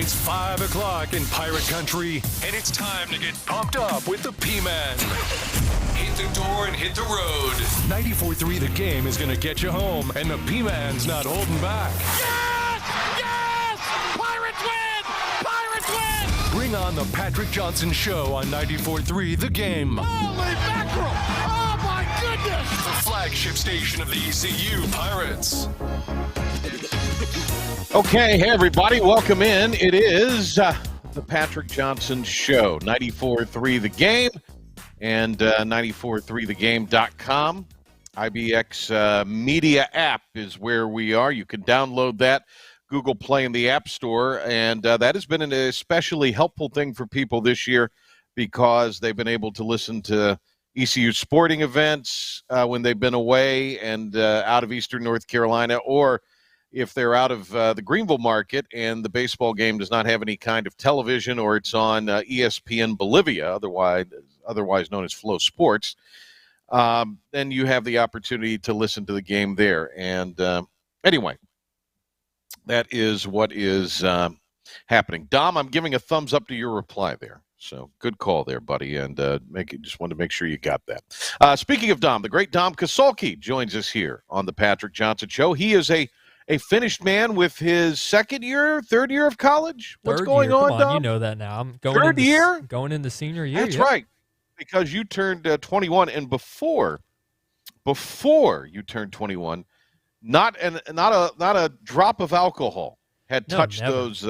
It's 5 o'clock in Pirate Country, and it's time to get pumped up with the P-Man. Hit the door and hit the road. 94.3 The Game is going to get you home, and the P-Man's not holding back. Yes! Yes! Pirates win! Pirates win! Bring on the Patrick Johnson Show on 94.3 The Game. Holy mackerel! Oh, my goodness! The flagship station of the ECU Pirates. Okay, hey everybody, welcome in. It is the Patrick Johnson Show, 94.3 The Game and 94.3thegame.com. IBX Media app is where we are. You can download that, Google Play in the App Store, and that has been an especially helpful thing for people this year because they've been able to listen to ECU sporting events when they've been away and out of Eastern North Carolina, or if they're out of the Greenville market and the baseball game does not have any kind of television, or it's on ESPN Bolivia, otherwise known as Flow Sports, then you have the opportunity to listen to the game there. And anyway, that is what is happening. Dom, I'm giving a thumbs up to your reply there. So good call there, buddy, and just wanted to make sure you got that. Speaking of Dom, the great Dom Kasulki joins us here on the Patrick Johnson Show. He is a finished man with his third year of college? What's going on, Dom? You know that now. I'm going third year? Going into senior year. That's right, because you turned 21, and before you turned 21, not a drop of alcohol had touched those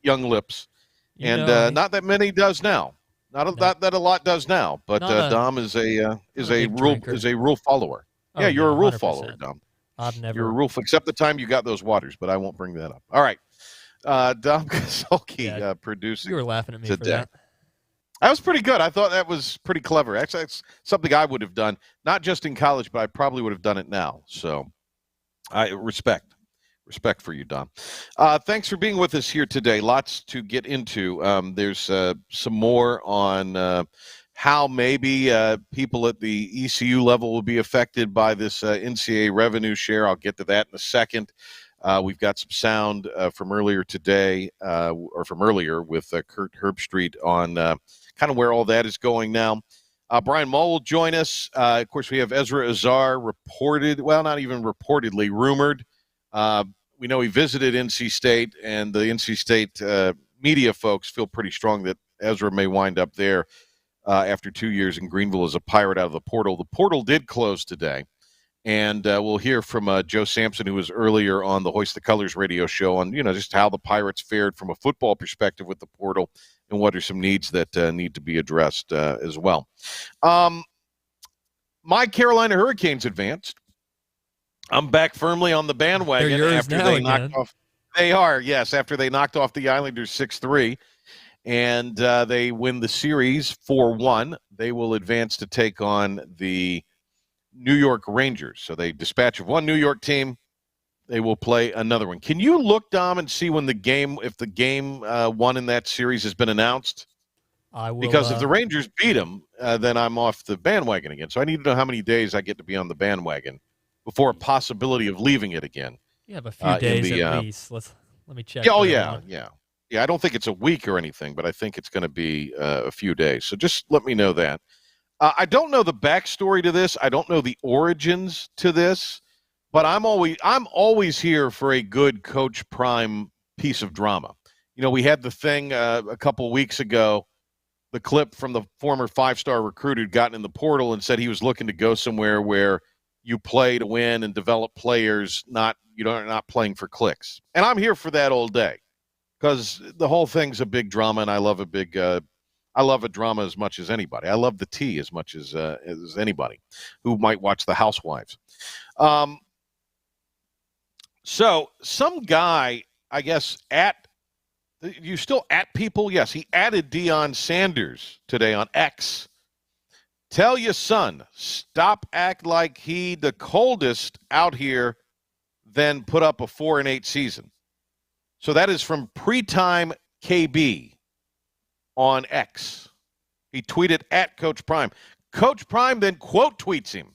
young lips, not that many does now. Not that a lot does now, but Dom is a rule follower. Oh, yeah, you're a rule 100%. follower, Dom. I've never. You're a rule, except the time you got those waters, but I won't bring that up. All right. Dom Kasulki producing. You were laughing at me today. for that. That was pretty good. I thought that was pretty clever. Actually, that's something I would have done, not just in college, but I probably would have done it now. So I respect for you, Dom. Thanks for being with us here today. Lots to get into. There's some more on how maybe people at the ECU level will be affected by this NCAA revenue share. I'll get to that in a second. We've got some sound from earlier today, or from earlier with Kurt Herbstreit on kind of where all that is going now. Brian Mull will join us. Of course, we have Ezra Azar rumored. We know he visited NC State, and the NC State media folks feel pretty strong that Ezra may wind up there after 2 years in Greenville as a Pirate out of the portal. The portal did close today, and we'll hear from Joe Sampson, who was earlier on the Hoist the Colors radio show, on just how the Pirates fared from a football perspective with the portal and what are some needs that need to be addressed as well. My Carolina Hurricanes advanced. I'm back firmly on the bandwagon after they knocked off. They are, yes, after they knocked off the Islanders 6-3. And they win the series 4-1. They will advance to take on the New York Rangers. So they dispatch of one New York team. They will play another one. Can you look, Dom, and see if the game one in that series has been announced? I will. Because if the Rangers beat them, then I'm off the bandwagon again. So I need to know how many days I get to be on the bandwagon before a possibility of leaving it again. You have a few days at least. Let me check. Yeah. Yeah, I don't think it's a week or anything, but I think it's going to be a few days. So just let me know that. I don't know the backstory to this. I don't know the origins to this, but I'm always here for a good Coach Prime piece of drama. We had the thing a couple weeks ago, the clip from the former five-star recruit who'd gotten in the portal and said he was looking to go somewhere where you play to win and develop players, not playing for clicks. And I'm here for that all day. Because the whole thing's a big drama, and I love a drama as much as anybody. I love the tea as much as anybody who might watch The Housewives. So some guy, I guess, you still at people? Yes, he added Deion Sanders today on X. Tell your son, stop act like he the coldest out here, then put up a 4-8 season. So that is from Pre-Time KB on X. He tweeted at Coach Prime. Coach Prime then quote tweets him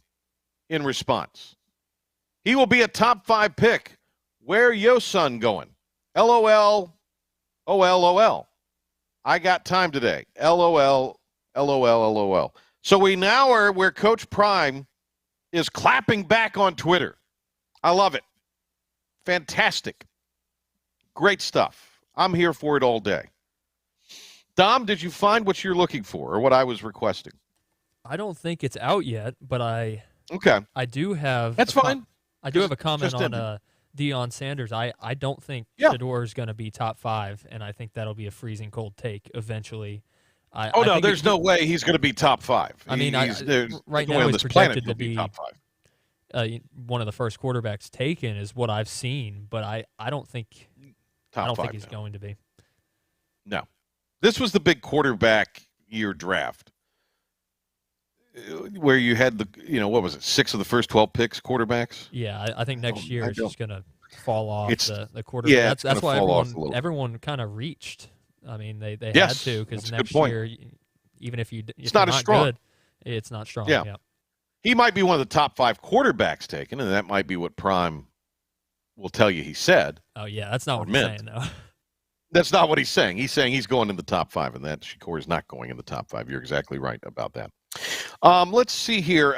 in response. He will be a top 5 pick. Where your son going? LOL. LOL. I got time today. LOL, LOL, LOL. So we now are where Coach Prime is clapping back on Twitter. I love it. Fantastic. Great stuff. I'm here for it all day. Dom, did you find what you're looking for or what I was requesting? I don't think it's out yet, but I do have. That's fine. I do have a comment on Deion Sanders. I don't think Shedeur is going to be top 5, and I think that'll be a freezing cold take eventually. There's no way he's going to be top 5. I mean, right now he's projected to be top 5. One of the first quarterbacks taken is what I've seen, but I don't think think he's going to be. No. This was the big quarterback year draft where you had what was it, 6 of the first 12 picks quarterbacks? Yeah, I think next year it's just going to fall off the quarterback. Yeah, that's why everyone kind of reached. I mean, they had to, because next year, even if it's not as strong. Good, it's not strong. Yeah. He might be one of the top 5 quarterbacks taken, and that might be what Prime will tell you he said. Oh, yeah, that's not what he's saying, though. That's not what he's saying. He's saying he's going in the top 5, and that Shakur is not going in the top 5. You're exactly right about that. Let's see here.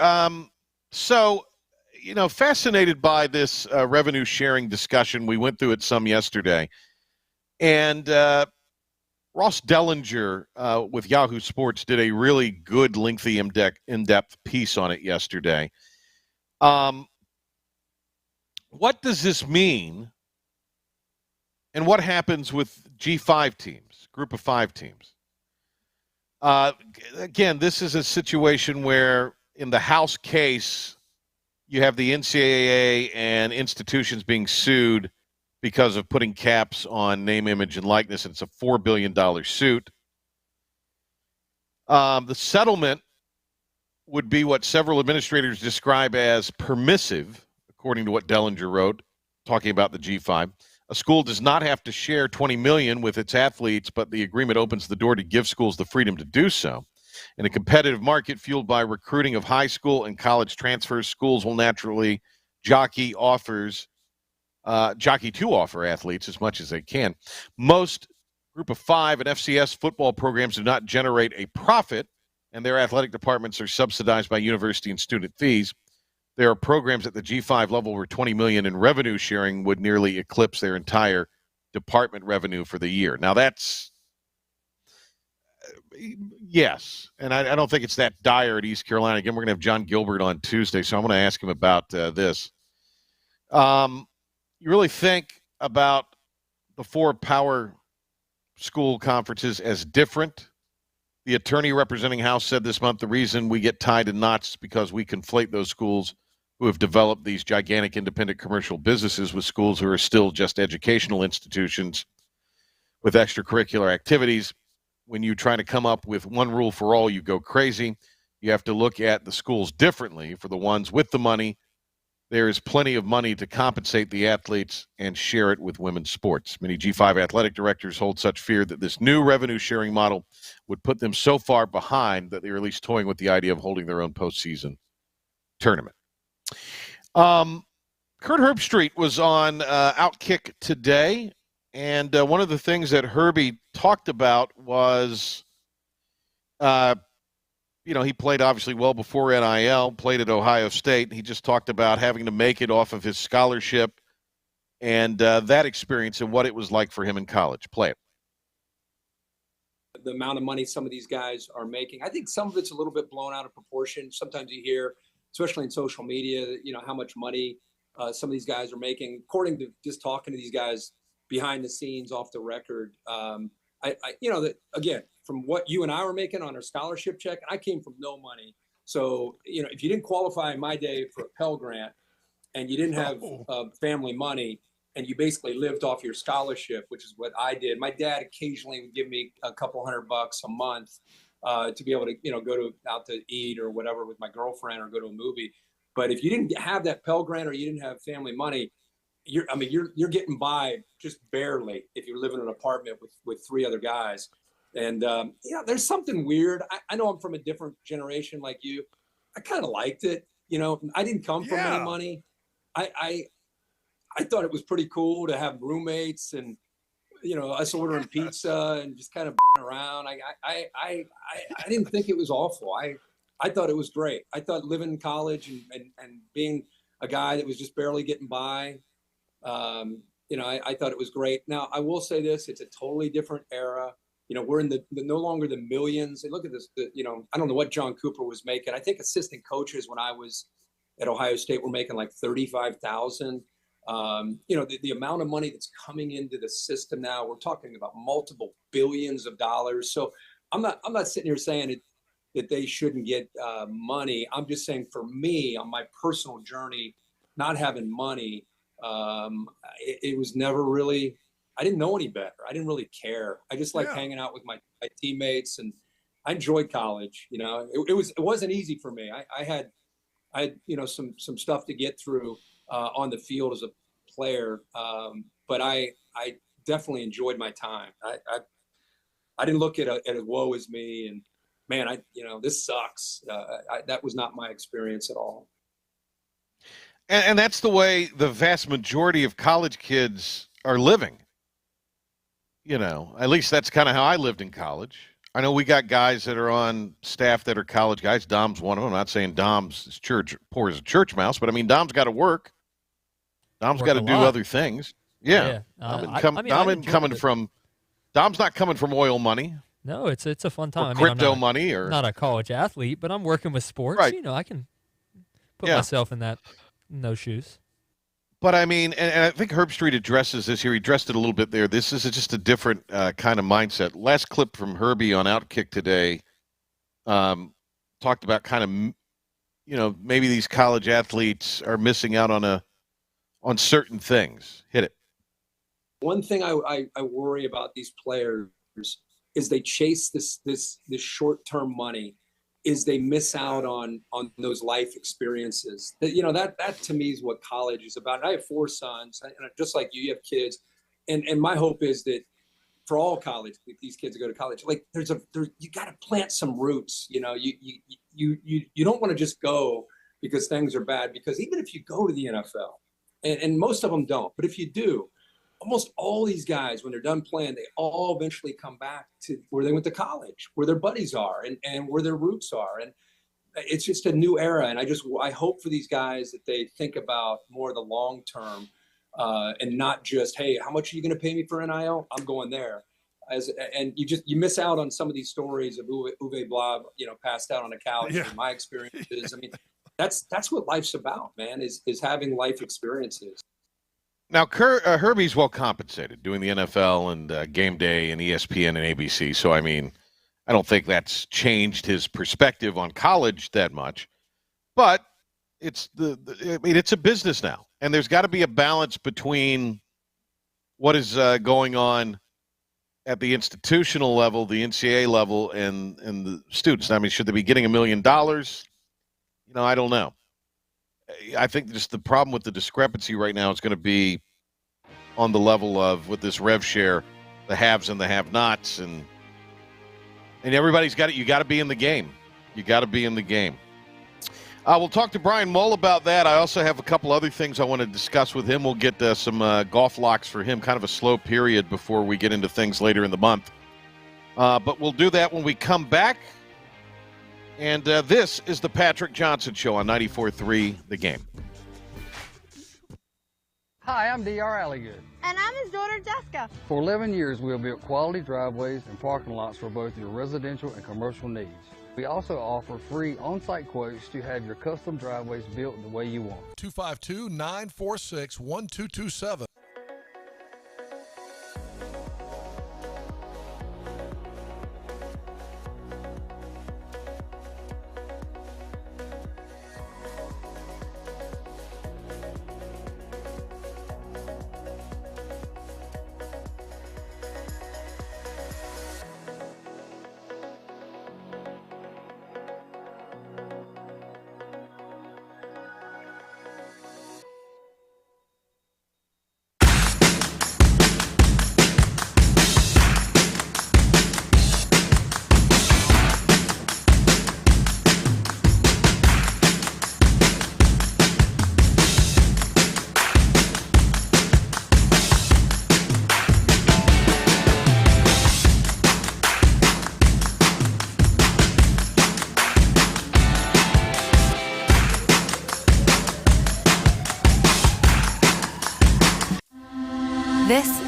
Fascinated by this revenue sharing discussion. We went through it some yesterday. And Ross Dellinger with Yahoo Sports did a really good, lengthy, in-depth piece on it yesterday. What does this mean? And what happens with G5 teams, group of 5 teams? Again, this is a situation where in the House case, you have the NCAA and institutions being sued because of putting caps on name, image, and likeness. And it's a $4 billion suit. The settlement would be what several administrators describe as permissive, according to what Dellinger wrote, talking about the G5. A school does not have to share $20 million with its athletes, but the agreement opens the door to give schools the freedom to do so. In a competitive market fueled by recruiting of high school and college transfers, schools will naturally jockey to offer athletes as much as they can. Most Group of 5 and FCS football programs do not generate a profit, and their athletic departments are subsidized by university and student fees. There are programs at the G5 level where $20 million in revenue sharing would nearly eclipse their entire department revenue for the year. Now that's, yes, and I don't think it's that dire at East Carolina. Again, we're going to have John Gilbert on Tuesday, so I'm going to ask him about this. You really think about the 4 power school conferences as different? The attorney representing House said this month the reason we get tied in knots is because we conflate those schools who have developed these gigantic independent commercial businesses with schools who are still just educational institutions with extracurricular activities. When you try to come up with one rule for all, you go crazy. You have to look at the schools differently. For the ones with the money, there is plenty of money to compensate the athletes and share it with women's sports. Many G5 athletic directors hold such fear that this new revenue sharing model would put them so far behind that they are at least toying with the idea of holding their own postseason tournament. Kurt Herbstreit was on Outkick today, and one of the things that Herbie talked about was, he played obviously well before NIL, played at Ohio State. He just talked about having to make it off of his scholarship and that experience and what it was like for him in college. Play it. The amount of money some of these guys are making, I think some of it's a little bit blown out of proportion. Sometimes you hear, especially in social media, how much money some of these guys are making. According to just talking to these guys behind the scenes, off the record, again, from what you and I were making on our scholarship check, I came from no money. So, if you didn't qualify in my day for a Pell Grant and you didn't have family money and you basically lived off your scholarship, which is what I did. My dad occasionally would give me a couple $100 a month to be able to, go out to eat or whatever with my girlfriend or go to a movie. But if you didn't have that Pell Grant or you didn't have family money, you're getting by just barely if you live in an apartment with 3 other guys. And, there's something weird. I know I'm from a different generation like you. I kind of liked it. I didn't come from any money. I thought it was pretty cool to have roommates and, us ordering pizza and just kind of around. I didn't think it was awful. I thought it was great. I thought living in college and being a guy that was just barely getting by, I thought it was great. Now, I will say this, it's a totally different era. We're in the no longer the millions. And look at this, I don't know what John Cooper was making. I think assistant coaches when I was at Ohio State were making like 35,000. The amount of money that's coming into the system now, we're talking about multiple billions of dollars. So I'm not sitting here saying that they shouldn't get money. I'm just saying for me, on my personal journey, not having money, it was never really, I didn't know any better. I didn't really care. I just liked hanging out with my teammates, and I enjoyed college. It wasn't easy for me. I had some stuff to get through on the field as a player, but I definitely enjoyed my time. I didn't look at it woe is me and man, this sucks. That was not my experience at all. And that's the way the vast majority of college kids are living. At least that's kind of how I lived in college. I know we got guys that are on staff that are college guys. Dom's one of them. I'm not saying Dom's is poor as a church mouse, but I mean, Dom's got to work. Dom's got to do other things. Yeah. Dom's not coming from oil money. No, it's a fun time. Or crypto money, or not a college athlete, but I'm working with sports. Right. I can put myself in those shoes. But I mean, and I think Herb Street addresses this here. He addressed it a little bit there. This is just a different kind of mindset. Last clip from Herbie on Outkick today talked about kind of, maybe these college athletes are missing out on certain things. Hit it. One thing I worry about these players is they chase this short-term money, is they miss out on those life experiences. That to me is what college is about. And I have 4 sons, and just like you have kids, and my hope is that for all college, these kids that go to college, like you got to plant some roots. You don't want to just go because things are bad. Because even if you go to the NFL, and most of them don't, but if you do, almost all these guys, when they're done playing, they all eventually come back to where they went to college, where their buddies are and where their roots are. And it's just a new era. And I hope for these guys that they think about more the long term and not just, hey, how much are you going to pay me for NIL? I'm going there. And you miss out on some of these stories of Uwe Blab, passed out on a couch. And my experiences. I mean, that's what life's about, man, is having life experiences. Now, Herbie's well compensated doing the NFL and Game Day and ESPN and ABC. So, I mean, I don't think that's changed his perspective on college that much. But it's it's a business now, and there's got to be a balance between what is going on at the institutional level, the NCAA level, and the students. I mean, should they be getting $1 million? I don't know. I think just the problem with the discrepancy right now is going to be on the level of, with this rev share, the haves and the have-nots, and everybody's got it. You got to be in the game. You got to be in the game. We'll talk to Brian Mull about that. I also have a couple other things I want to discuss with him. We'll get some golf locks for him, kind of a slow period before we get into things later in the month. But we'll do that when we come back. And this is the Patrick Johnson Show on 94.3 The Game. Hi, I'm D.R. Alligood. And I'm his daughter, Jessica. For 11 years, we have built quality driveways and parking lots for both your residential and commercial needs. We also offer free on-site quotes to have your custom driveways built the way you want. 252-946-1227.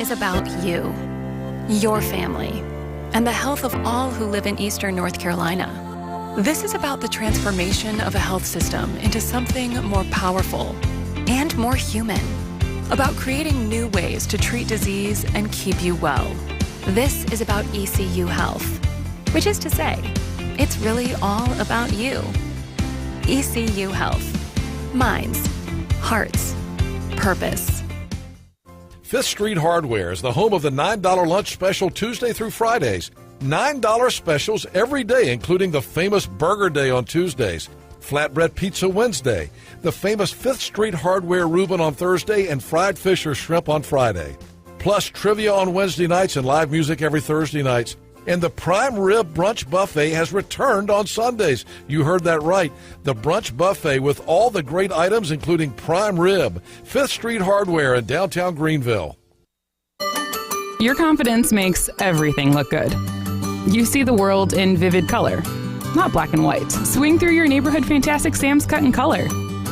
is about you, your family, and the health of all who live in Eastern North Carolina. This is about the transformation of a health system into something more powerful and more human, about creating new ways to treat disease and keep you well. This is about ECU Health, which is to say, it's really all about you. ECU Health. Minds, hearts, purpose. Fifth Street Hardware is the home of the $9 lunch special Tuesday through Fridays. $9 specials every day, including the famous Burger Day on Tuesdays, Flatbread Pizza Wednesday, the famous Fifth Street Hardware Reuben on Thursday, and fried fish or shrimp on Friday. Plus trivia on Wednesday nights and live music every Thursday nights. And the Prime Rib Brunch Buffet has returned on Sundays. You heard that right. The Brunch Buffet with all the great items, including prime rib. Fifth Street Hardware in downtown Greenville. Your confidence makes everything look good. You see the world in vivid color, not black and white. Swing through your neighborhood Fantastic Sam's Cut in color.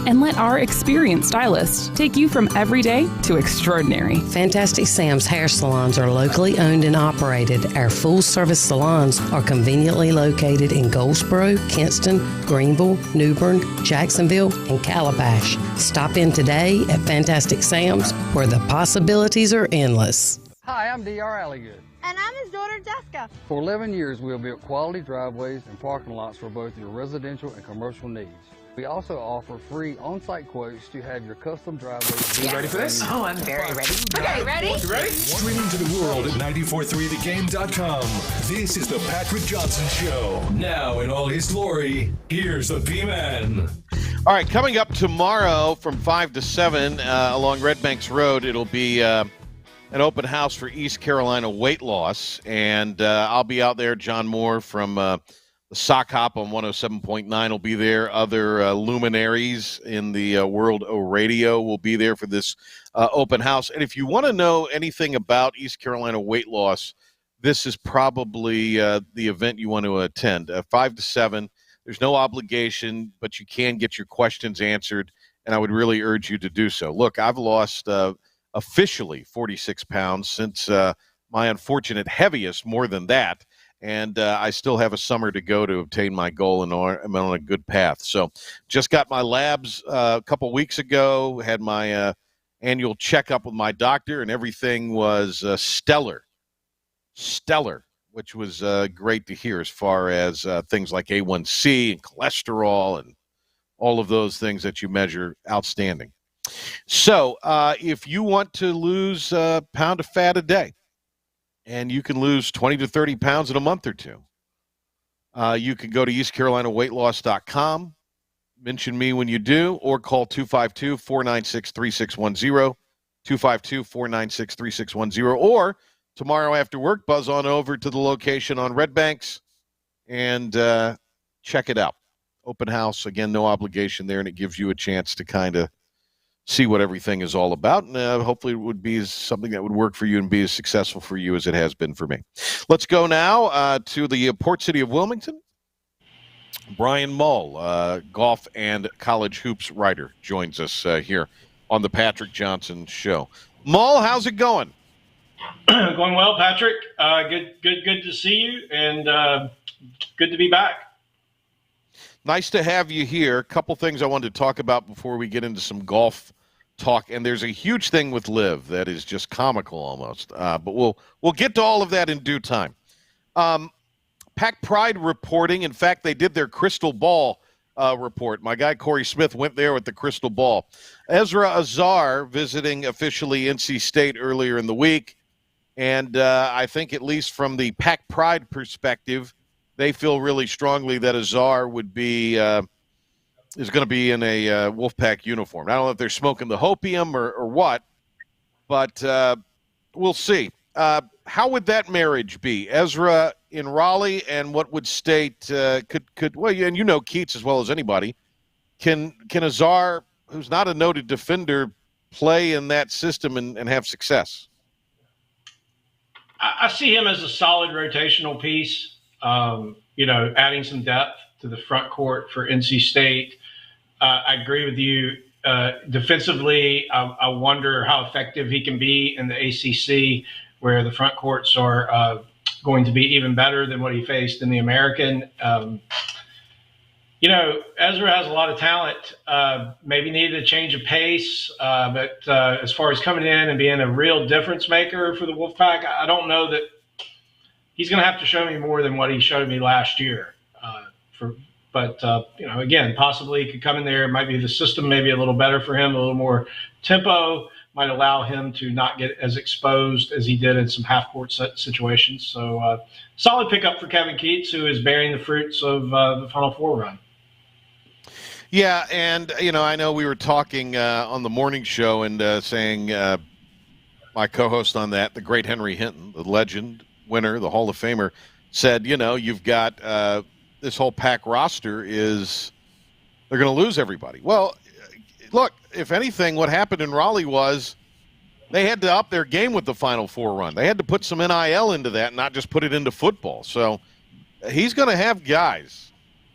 And let our experienced stylists take you from everyday to extraordinary. Fantastic Sam's hair salons are locally owned and operated. Our full-service salons are conveniently located in Goldsboro, Kinston, Greenville, New Bern, Jacksonville, and Calabash. Stop in today at Fantastic Sam's, where the possibilities are endless. Hi, I'm D.R. Alligood. And I'm his daughter, Jessica. For 11 years, we have built quality driveways and parking lots for both your residential and commercial needs. We also offer free on-site quotes to have your custom driveway. You ready for this? Oh, I'm very ready. Okay, ready? You ready? Streaming to the world at 943thegame.com. This is the Patrick Johnson Show. Now, in all his glory, here's the P-Man. All right, coming up tomorrow from 5 to 7 along Red Banks Road, it'll be an open house for East Carolina weight loss. And I'll be out there. John Moore from the Sock Hop on 107.9 will be there. Other luminaries in the world of radio will be there for this open house. And if you want to know anything about East Carolina weight loss, this is probably the event you want to attend. 5 to 7. There's no obligation, but you can get your questions answered, and I would really urge you to do so. Look, I've lost officially 46 pounds since my unfortunate heaviest, more than that. And I still have a summer to go to obtain my goal, and I'm on a good path. So just got my labs a couple weeks ago, had my annual checkup with my doctor, and everything was stellar, which was great to hear as far as things like A1C and cholesterol and all of those things that you measure. Outstanding. So if you want to lose a pound of fat a day, and you can lose 20 to 30 pounds in a month or two, you can go to EastCarolinaWeightLoss.com, mention me when you do, or call 252-496-3610, 252-496-3610, or tomorrow after work, buzz on over to the location on Red Banks and check it out. Open house, again, no obligation there, and it gives you a chance to kind of see what everything is all about, and hopefully it would be something that would work for you and be as successful for you as it has been for me. Let's go now to the port city of Wilmington. Brian Mull, golf and college hoops writer, joins us here on the Patrick Johnson Show. Mull, how's it going? Going well, Patrick. Good to see you, and good to be back. Nice to have you here. A couple things I wanted to talk about before we get into some golf talk, and there's a huge thing with Liv that is just comical almost, but we'll get to all of that in due time. Pac Pride reporting. In fact, they did their crystal ball report. My guy Corey Smith went there with the crystal ball. Ezra Azar visiting officially NC State earlier in the week, and I think at least from the Pac Pride perspective, they feel really strongly that Azar would be is going to be in a Wolfpack uniform. I don't know if they're smoking the hopium or what, but we'll see. How would that marriage be? Ezra in Raleigh, and what would State could well, and you know Keats as well as anybody. Can Azar, who's not a noted defender, play in that system and have success? I see him as a solid rotational piece. Adding some depth to the front court for NC State. I agree with you. Defensively, I wonder how effective he can be in the ACC, where the front courts are going to be even better than what he faced in the American. Ezra has a lot of talent, maybe needed a change of pace, but as far as coming in and being a real difference maker for the Wolfpack, I don't know that he's going to have to show me more than what he showed me last year. Again, possibly he could come in there. It might be the system maybe a little better for him, a little more tempo, might allow him to not get as exposed as he did in some half-court situations. So solid pickup for Kevin Keatts, who is bearing the fruits of the Final Four run. Yeah, and, I know we were talking on the morning show and saying my co-host on that, the great Henry Hinton, the legend, winner, the Hall of Famer, said, you've got this whole pack roster they're going to lose everybody. Well, look, if anything, what happened in Raleigh was they had to up their game with the Final Four run. They had to put some NIL into that, not just put it into football. So he's going to have guys.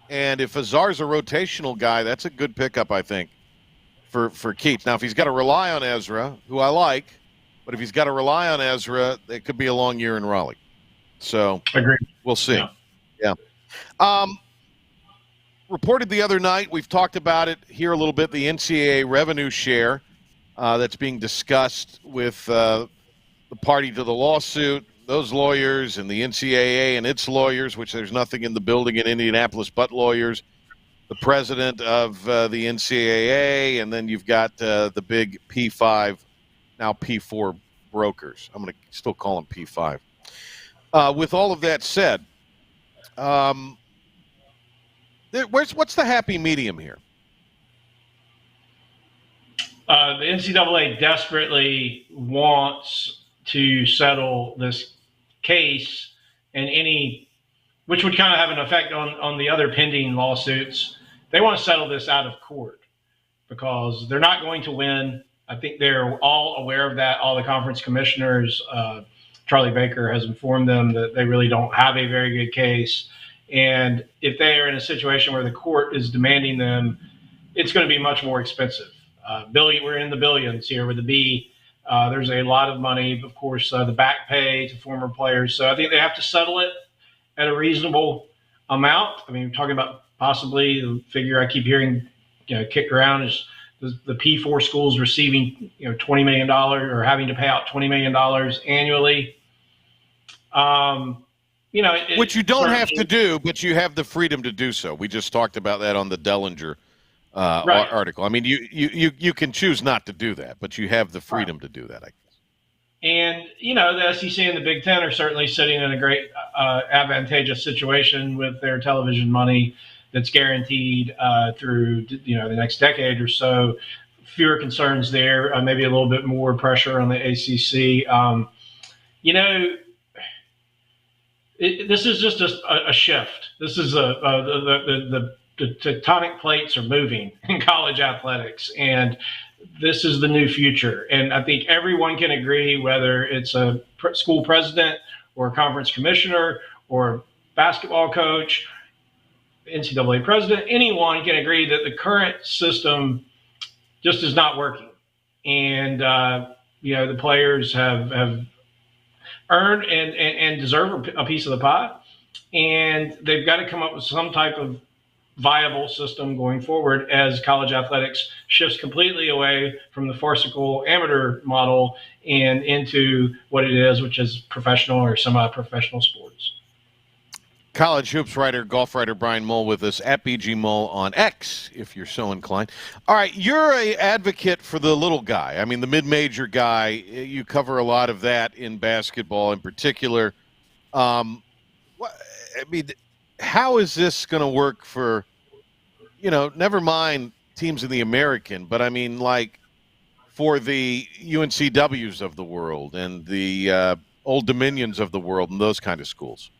And if Azar's a rotational guy, that's a good pickup, I think, for Keatts. Now, if he's got to rely on Ezra, who I like, but if he's got to rely on Ezra, it could be a long year in Raleigh. So agreed. We'll see. Yeah. Reported the other night, we've talked about it here a little bit, the NCAA revenue share that's being discussed with the party to the lawsuit, those lawyers, and the NCAA and its lawyers, which there's nothing in the building in Indianapolis but lawyers, the president of the NCAA, and then you've got the big P5, now P4 brokers. I'm going to still call them P5. With all of that said, what's the happy medium here? The NCAA desperately wants to settle this case, and which would kind of have an effect on the other pending lawsuits. They want to settle this out of court because they're not going to win. I think they're all aware of that. All the conference commissioners, Charlie Baker has informed them that they really don't have a very good case. And if they are in a situation where the court is demanding them, it's going to be much more expensive. We're in the billions here with the B. There's a lot of money, of course, the back pay to former players. So I think they have to settle it at a reasonable amount. I mean, we're talking about possibly the figure I keep hearing, kicked around is the P4 schools receiving, $20 million or having to pay out $20 million annually. Which you don't have to do, but you have the freedom to do so. We just talked about that on the Dellinger article. I mean, you can choose not to do that, but you have the freedom to do that, I guess. And, the SEC and the Big Ten are certainly sitting in a great advantageous situation with their television money that's guaranteed through, the next decade or so. Fewer concerns there, maybe a little bit more pressure on the ACC. This is just a shift. This is the tectonic plates are moving in college athletics, and this is the new future. And I think everyone can agree, whether it's a school president or a conference commissioner or basketball coach, NCAA president, anyone can agree that the current system just is not working. And, the players have earned and deserve a piece of the pie. And they've got to come up with some type of viable system going forward as college athletics shifts completely away from the farcical amateur model and into what it is, which is professional or semi-professional sports. College hoops writer, golf writer Brian Mull with us at BG Mull on X, if you're so inclined. All right, you're an advocate for the little guy. I mean, the mid-major guy. You cover a lot of that in basketball in particular. How is this going to work for, never mind teams in the American, but I mean, like, for the UNCWs of the world and the Old Dominions of the world and those kind of schools?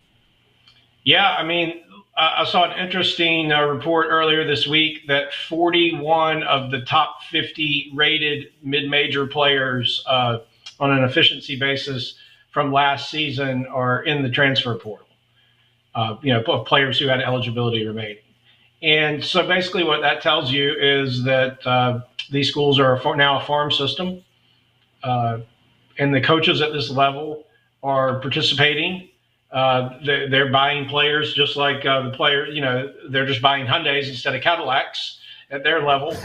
Yeah, I mean, I saw an interesting report earlier this week that 41 of the top 50 rated mid-major players on an efficiency basis from last season are in the transfer portal, players who had eligibility remaining. And so basically what that tells you is that These schools are now a farm system, and the coaches at this level are participating. They're buying players just like the player. They're just buying Hyundais instead of Cadillacs at their level.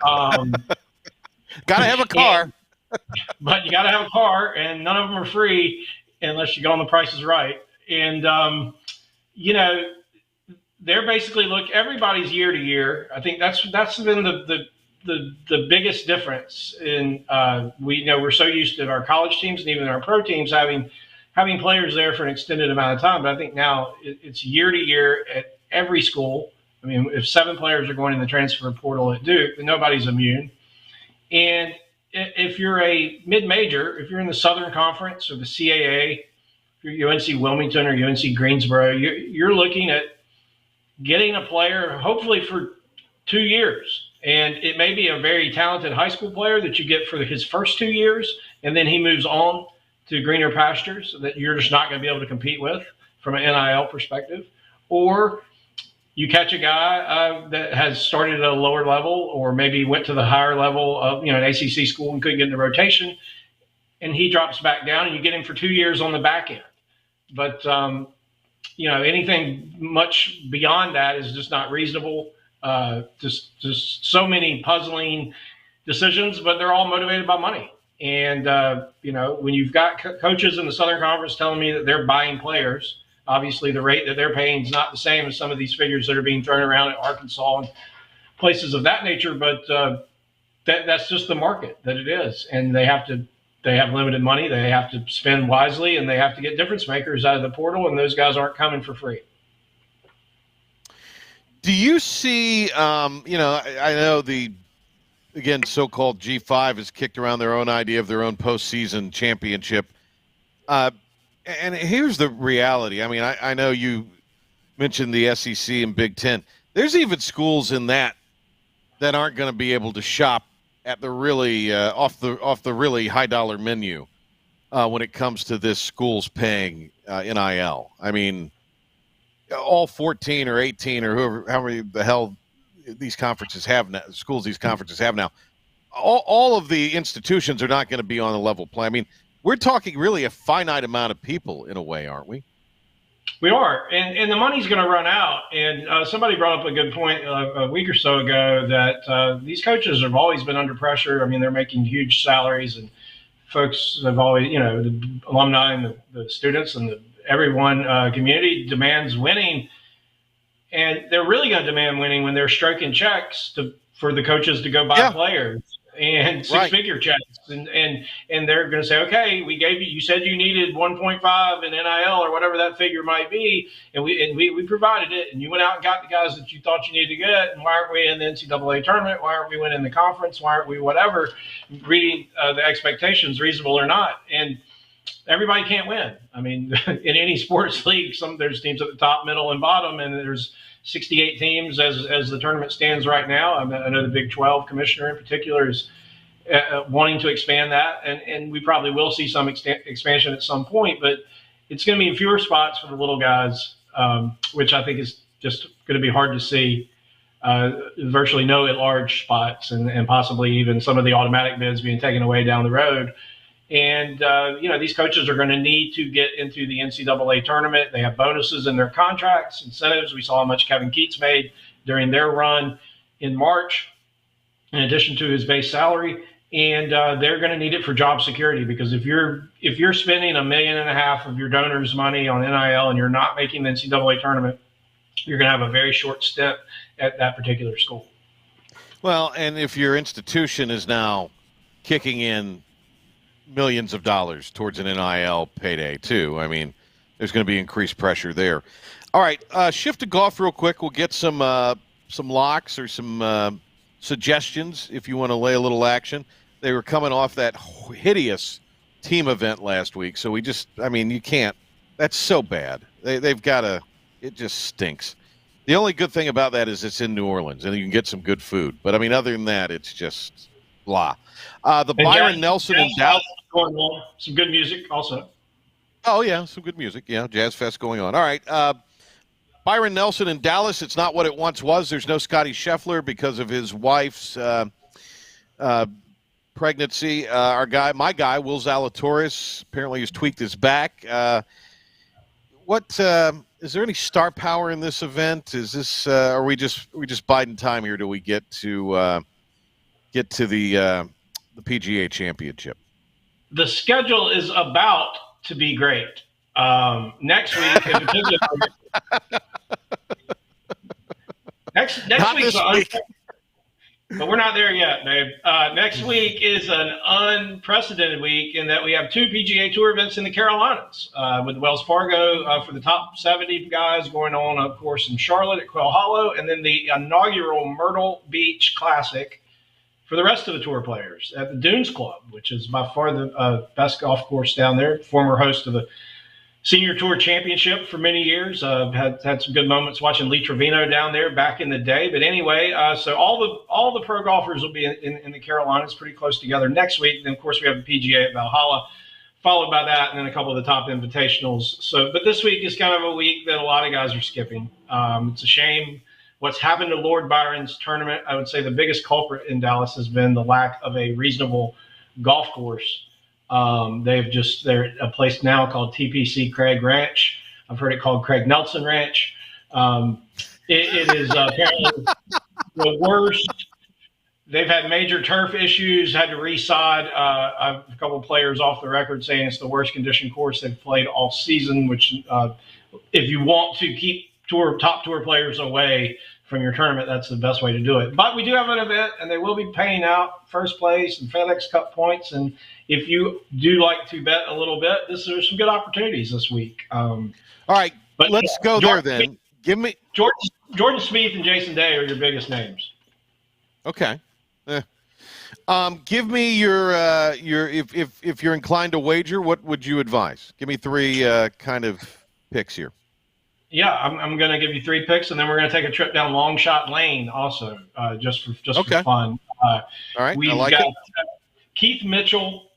Gotta have a car. But you got to have a car, and none of them are free unless you go on the Price is Right. And, they're basically everybody's year to year. I think that's been the biggest difference in we're so used to our college teams and even our pro teams having players there for an extended amount of time. But I think now it's year to year at every school. I mean, if 7 players are going in the transfer portal at Duke, then nobody's immune. And if you're a mid-major, if you're in the Southern Conference or the CAA, if you're UNC Wilmington or UNC Greensboro, you're looking at getting a player hopefully for 2 years. And it may be a very talented high school player that you get for his first 2 years, and then he moves on to greener pastures that you're just not going to be able to compete with from an NIL perspective. Or you catch a guy that has started at a lower level or maybe went to the higher level of an ACC school and couldn't get in the rotation, and he drops back down, and you get him for 2 years on the back end. But, anything much beyond that is just not reasonable. Just so many puzzling decisions, but they're all motivated by money. And, when you've got coaches in the Southern Conference telling me that they're buying players, obviously the rate that they're paying is not the same as some of these figures that are being thrown around at Arkansas and places of that nature, but that's just the market that it is. And they have limited money. They have to spend wisely, and they have to get difference makers out of the portal, and those guys aren't coming for free. Do you see, I know the, again, so-called G5 has kicked around their own idea of their own postseason championship. And here's the reality. I mean, I know you mentioned the SEC and Big Ten. There's even schools in that aren't going to be able to shop at the really off the really high dollar menu when it comes to this schools paying NIL. I mean, all 14 or 18 or however the hell these conferences have now, schools these conferences have now. All of the institutions are not going to be on a level play. I mean, we're talking really a finite amount of people in a way, aren't we? We are, and the money's going to run out. And somebody brought up a good point a week or so ago that these coaches have always been under pressure. I mean, they're making huge salaries, and folks have always, the alumni and the students and everyone community demands winning. And they're really going to demand winning when they're stroking checks for the coaches to go buy players. And six-figure checks, and they're going to say, okay, we gave you said you needed 1.5 in NIL or whatever that figure might be, and we provided it, and you went out and got the guys that you thought you needed to get, and why aren't we in the NCAA tournament? Why aren't we winning the conference? Why aren't we whatever? Reading the expectations, reasonable or not, and everybody can't win. I mean, in any sports league, there's teams at the top, middle, and bottom, and there's 68 teams as the tournament stands right now. I know the Big 12 commissioner in particular is wanting to expand that, and we probably will see some expansion at some point, but it's going to be in fewer spots for the little guys, which I think is just going to be hard to see. Virtually no at-large spots, and possibly even some of the automatic bids being taken away down the road. And, these coaches are going to need to get into the NCAA tournament. They have bonuses in their contracts, incentives. We saw how much Kevin Keats made during their run in March, in addition to his base salary. And they're going to need it for job security, because if you're spending $1.5 million of your donors' money on NIL and you're not making the NCAA tournament, you're going to have a very short stint at that particular school. Well, and if your institution is now kicking in millions of dollars towards an NIL payday too, I mean, there's going to be increased pressure there. All right, shift to golf real quick. We'll get some locks or some suggestions if you want to lay a little action. They were coming off that hideous team event last week, so you can't. That's so bad. They've got to. It just stinks. The only good thing about that is it's in New Orleans and you can get some good food. But I mean, other than that, it's just blah. Byron Nelson in Dallas. Some good music also. Oh, yeah, some good music. Yeah, Jazz Fest going on. All right. Byron Nelson in Dallas. It's not what it once was. There's no Scotty Scheffler because of his wife's pregnancy. My guy, Will Zalatoris, apparently has tweaked his back. Is there any star power in this event? Is this are we just biding time here till we get to the PGA Championship? The schedule is about to be great. Next week, in particular, next week's but we're not there yet, babe. Next week is an unprecedented week in that we have 2 PGA Tour events in the Carolinas with Wells Fargo for the top 70 guys going on, of course, in Charlotte at Quail Hollow, and then the inaugural Myrtle Beach Classic for the rest of the tour players at the Dunes Club, which is by far the best golf course down there, former host of the Senior Tour Championship for many years. Had some good moments watching Lee Trevino down there back in the day. But anyway, so all the pro golfers will be in the Carolinas pretty close together next week. Then, of course, we have the PGA at Valhalla, followed by that, and then a couple of the top invitationals. So, but this week is kind of a week that a lot of guys are skipping. It's a shame what's happened to Lord Byron's tournament. I would say the biggest culprit in Dallas has been the lack of a reasonable golf course. They're a place now called TPC Craig Ranch. I've heard it called Craig Nelson Ranch. It is apparently the worst. They've had major turf issues, had to resod a couple of players off the record saying it's the worst condition course they've played all season, which if you want to keep top tour players away from your tournament, that's the best way to do it. But we do have an event, and they will be paying out first place and FedEx Cup points. And if you do like to bet a little bit, there's some good opportunities this week. All right, but let's go there then. Give me Jordan Spieth and Jason Day are your biggest names. Okay. Give me your if you're inclined to wager, what would you advise? Give me 3 kind of picks here. Yeah, I'm going to give you 3 picks, and then we're going to take a trip down Long Shot Lane also, just for fun. All right, we've got it. Keith Mitchell.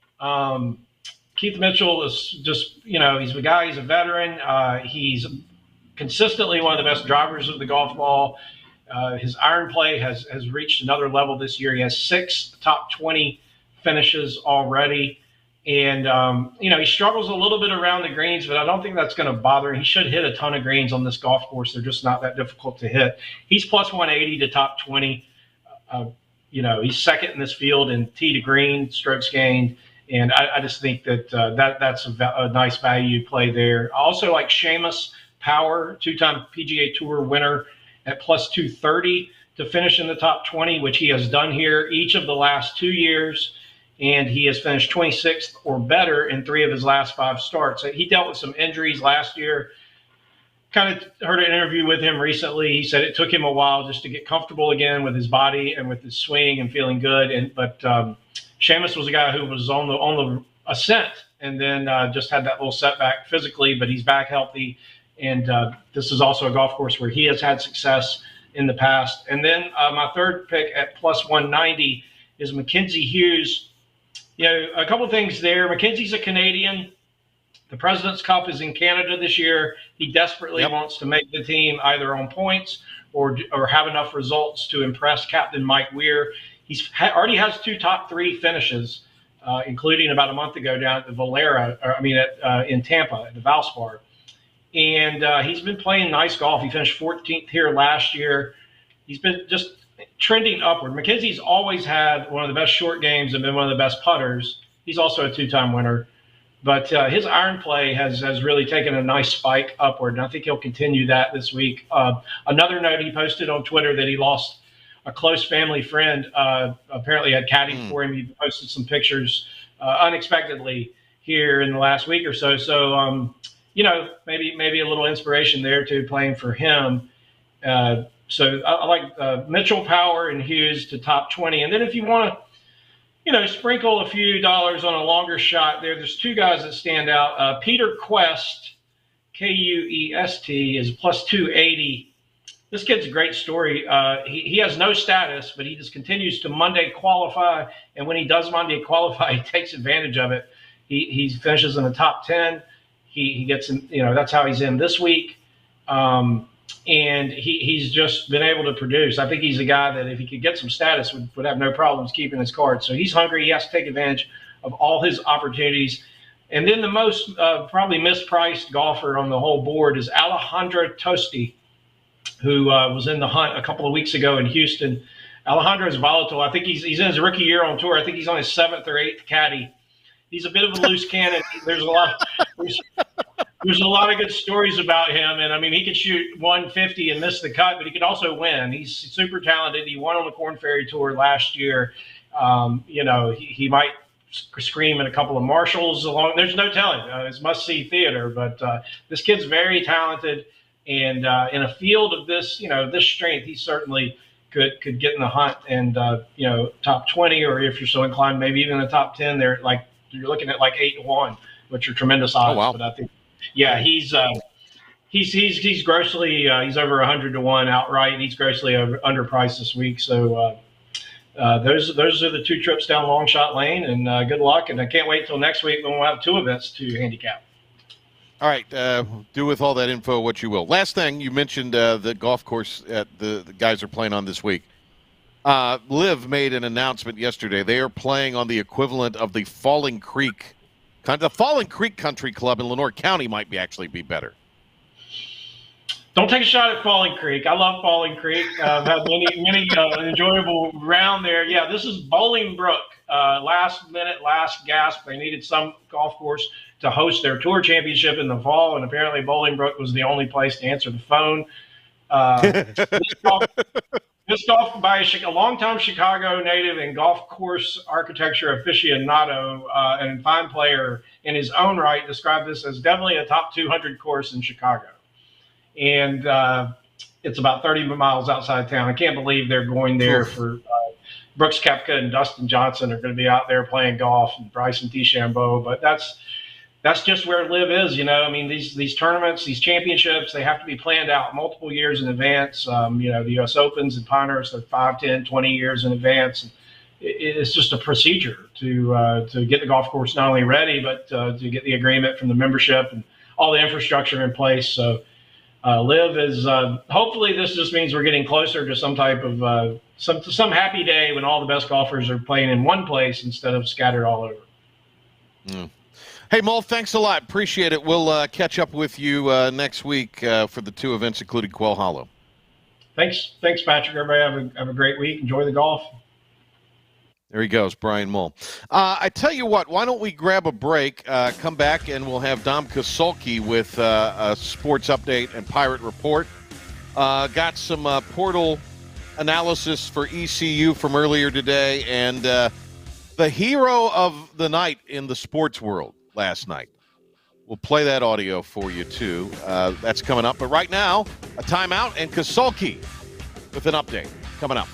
Keith Mitchell is just, he's a guy. He's a veteran. He's consistently one of the best drivers of the golf ball. His iron play has reached another level this year. He has 6 top 20 finishes already. And, he struggles a little bit around the greens, but I don't think that's going to bother him. He should hit a ton of greens on this golf course. They're just not that difficult to hit. He's plus 180 to top 20. He's second in this field in tee to green, strokes gained. And I just think that that's a nice value play there. I also like Seamus Power, 2-time PGA Tour winner at plus 230 to finish in the top 20, which he has done here each of the last 2 years. And he has finished 26th or better in 3 of his last 5 starts. He dealt with some injuries last year. Kind of heard an interview with him recently. He said it took him a while just to get comfortable again with his body and with his swing and feeling good. But Seamus was a guy who was on the ascent and then just had that little setback physically, but he's back healthy. And this is also a golf course where he has had success in the past. And then my third pick at plus 190 is Mackenzie Hughes. A couple of things there. Mackenzie's a Canadian. The President's Cup is in Canada this year. He desperately wants to make the team either on points or have enough results to impress Captain Mike Weir. He's already has 2 top 3 finishes, including about a month ago down at the Valera, in Tampa at the Valspar. And he's been playing nice golf. He finished 14th here last year. He's been just trending upward. Mackenzie's always had one of the best short games and been one of the best putters. He's also a 2-time winner. But his iron play has really taken a nice spike upward, and I think he'll continue that this week. Another note, he posted on Twitter that he lost a close family friend. Apparently had caddied for him. He posted some pictures unexpectedly here in the last week or so. So, maybe a little inspiration there too, playing for him. So I like Mitchell, Power, and Hughes to top 20. And then if you want to, sprinkle a few dollars on a longer shot there's 2 guys that stand out. Peter Quest, Quest, is plus 280. This kid's a great story. He has no status, but he just continues to Monday qualify. And when he does Monday qualify, he takes advantage of it. He finishes in the top 10. He gets in, that's how he's in this week. and he's just been able to produce. I think he's a guy that if he could get some status would have no problems keeping his card. So he's hungry. He has to take advantage of all his opportunities. And then the most probably mispriced golfer on the whole board is Alejandro Tosti, who was in the hunt a couple of weeks ago in Houston. Alejandro is volatile. I think he's in his rookie year on tour. I think he's on his 7th or 8th caddy. He's a bit of a loose cannon. There's a lot of good stories about him. And I mean, he could shoot 150 and miss the cut, but he could also win. He's super talented. He won on the Korn Ferry Tour last year. He might scream at a couple of marshals along. There's no telling. It's must-see theater. But this kid's very talented, and in a field of this, this strength, he certainly could get in the hunt and top 20, or if you're so inclined, maybe even the top 10. They're like you're looking at like 8-1, which are tremendous odds. Oh, wow. But I think, he's grossly he's over 100-1 outright. He's grossly underpriced this week. So those are the 2 trips down Long Shot Lane, and good luck. And I can't wait till next week when we'll have 2 events to handicap. All right, do with all that info what you will. Last thing, you mentioned the golf course that the guys are playing on this week. Liv made an announcement yesterday. They are playing on the equivalent of the Falling Creek. The Falling Creek Country Club in Lenoir County might actually be better. Don't take a shot at Falling Creek. I love Falling Creek. I've had many enjoyable round there. Yeah, this is Bolingbrook. Last minute, last gasp. They needed some golf course to host their tour championship in the fall, and apparently Bolingbrook was the only place to answer the phone. This golf by a longtime Chicago native and golf course architecture aficionado and fine player in his own right described this as definitely a top 200 course in Chicago. And it's about 30 miles outside town. I can't believe they're going there for Brooks Koepka and Dustin Johnson are going to be out there playing golf, and Bryson DeChambeau. But that's just where Liv is, I mean, these tournaments, these championships, they have to be planned out multiple years in advance. The U.S. Opens and Pinehurst are 5, 10, 20 years in advance. It's just a procedure to get the golf course not only ready, but to get the agreement from the membership and all the infrastructure in place. So Liv is hopefully this just means we're getting closer to some type of some happy day when all the best golfers are playing in one place instead of scattered all over. Mm. Hey, Mull, thanks a lot. Appreciate it. We'll catch up with you next week for the 2 events, including Quail Hollow. Thanks, Patrick. Everybody have a great week. Enjoy the golf. There he goes, Brian Mull. I tell you what, why don't we grab a break, come back, and we'll have Dom Kosulki with a sports update and Pirate Report. Got some portal analysis for ECU from earlier today, and the hero of the night in the sports world last night. We'll play that audio for you, too. That's coming up. But right now, a timeout, and Kosulki with an update coming up.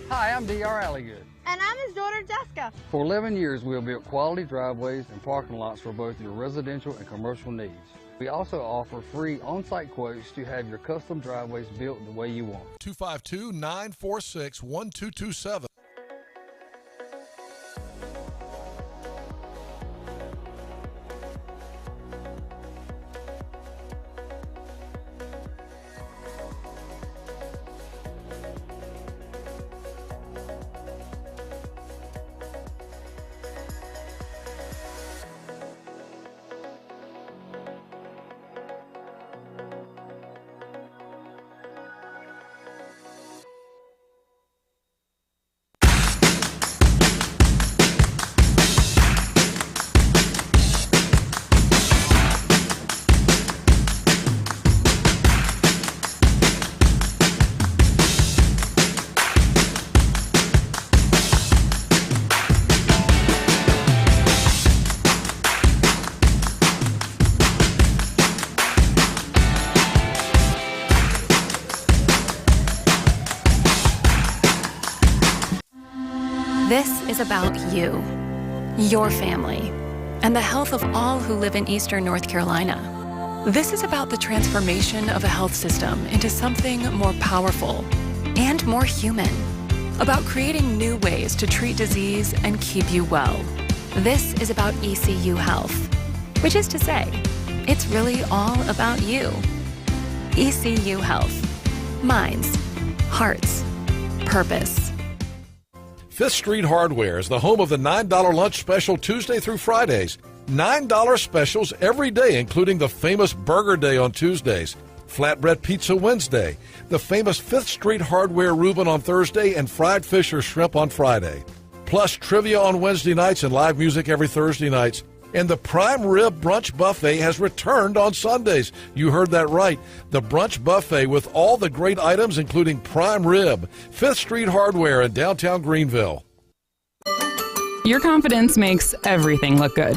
Hi, I'm D.R. Alligood. And I'm his daughter, Jessica. For 11 years, we have built quality driveways and parking lots for both your residential and commercial needs. We also offer free on-site quotes to have your custom driveways built the way you want. 252-946-1227. This is about you, your family, and the health of all who live in Eastern North Carolina. This is about the transformation of a health system into something more powerful and more human, about creating new ways to treat disease and keep you well. This is about ECU Health, which is to say, it's really all about you. ECU Health. Minds, hearts, purpose. Fifth Street Hardware is the home of the $9 lunch special Tuesday through Fridays. $9 specials every day, including the famous Burger Day on Tuesdays, Flatbread Pizza Wednesday, the famous Fifth Street Hardware Reuben on Thursday, and fried fish or shrimp on Friday. Plus trivia on Wednesday nights and live music every Thursday nights. And the Prime Rib Brunch Buffet has returned on Sundays. You heard that right. The Brunch Buffet with all the great items, including prime rib. Fifth Street Hardware in downtown Greenville. Your confidence makes everything look good.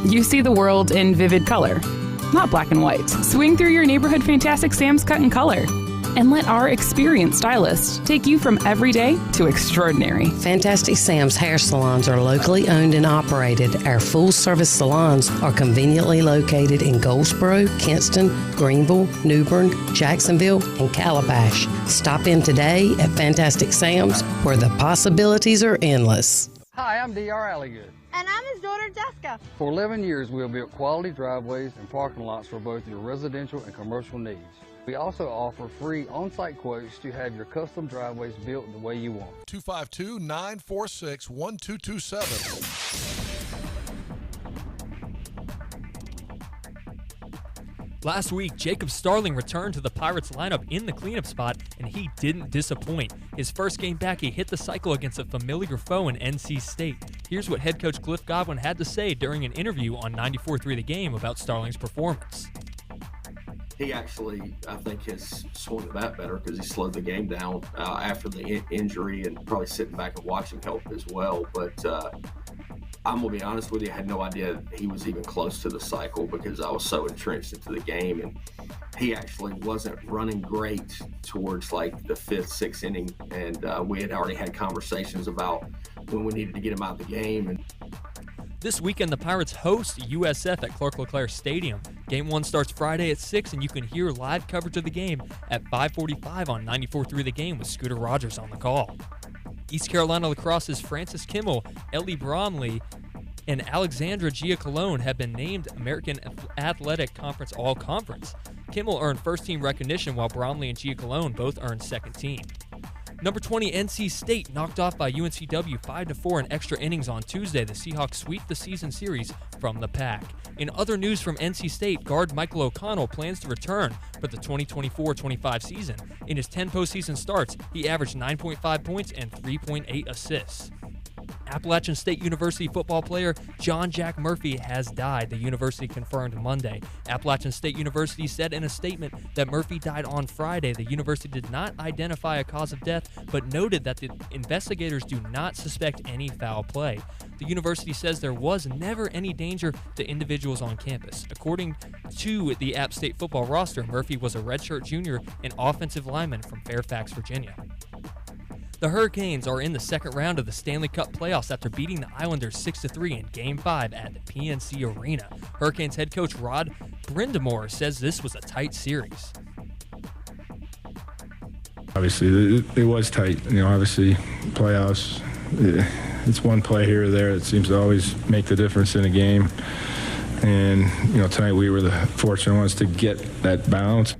You see the world in vivid color, not black and white. Swing through your neighborhood Fantastic Sam's Cut in Color. And let our experienced stylists take you from everyday to extraordinary. Fantastic Sam's hair salons are locally owned and operated. Our full-service salons are conveniently located in Goldsboro, Kinston, Greenville, New Bern, Jacksonville, and Calabash. Stop in today at Fantastic Sam's, where the possibilities are endless. Hi, I'm D.R. Alligood. And I'm his daughter, Jessica. For 11 years, we have built quality driveways and parking lots for both your residential and commercial needs. We also offer free on-site quotes to have your custom driveways built the way you want. 252-946-1227. Last week, Jacob Starling returned to the Pirates lineup in the cleanup spot, and he didn't disappoint. His first game back, he hit the cycle against a familiar foe in NC State. Here's what head coach Cliff Godwin had to say during an interview on 94.3 The Game about Starling's performance. He actually, I think, has swung the bat better because he slowed the game down after the injury, and probably sitting back and watching helped as well. But I'm going to be honest with you, I had no idea he was even close to the cycle because I was so entrenched into the game. And he actually wasn't running great towards like the fifth, sixth inning. And we had already had conversations about when we needed to get him out of the game. And this weekend, the Pirates host USF at Clark LeClaire Stadium. Game 1 starts Friday at 6, and you can hear live coverage of the game at 5:45 on 94.3 The Game with Scooter Rogers on the call. East Carolina Lacrosse's Francis Kimmel, Ellie Bromley, and Alexandra Giacalone have been named American Athletic Conference All-Conference. Kimmel earned first-team recognition, while Bromley and Giacalone both earned second-team. Number 20, NC State, knocked off by UNCW 5-4 in extra innings on Tuesday. The Seahawks sweep the season series from the Pac. In other news from NC State, guard Michael O'Connell plans to return for the 2024-25 season. In his 10 postseason starts, he averaged 9.5 points and 3.8 assists. Appalachian State University football player John Jack Murphy has died, the university confirmed Monday. Appalachian State University said in a statement that Murphy died on Friday. The university did not identify a cause of death, but noted that the investigators do not suspect any foul play. The university says there was never any danger to individuals on campus. According to the App State football roster, Murphy was a redshirt junior and offensive lineman from Fairfax, Virginia. The Hurricanes are in the second round of the Stanley Cup playoffs after beating the Islanders 6-3 in Game 5 at the PNC Arena. Hurricanes head coach Rod Brindamore says this was a tight series. Obviously, it was tight. Obviously, playoffs, it's one play here or there that seems to always make the difference in a game. And, tonight we were the fortunate ones to get that balance.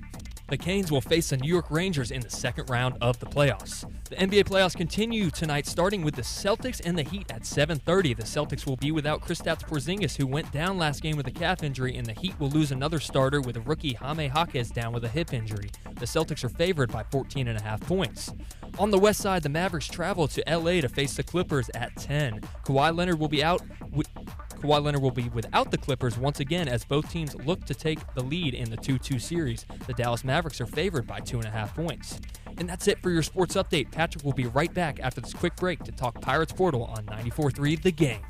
The Canes will face the New York Rangers in the second round of the playoffs. The NBA playoffs continue tonight, starting with the Celtics and the Heat at 7:30. The Celtics will be without Kristaps Porzingis, who went down last game with a calf injury, and the Heat will lose another starter with a rookie Jaime Jaquez down with a hip injury. The Celtics are favored by 14.5 points. On the west side, the Mavericks travel to LA to face the Clippers at 10. Kawhi Leonard will be without the Clippers once again as both teams look to take the lead in the 2-2 series. The Dallas Mavericks are favored by 2.5 points. And that's it for your sports update. Patrick will be right back after this quick break to talk Pirates Portal on 94.3 The Game.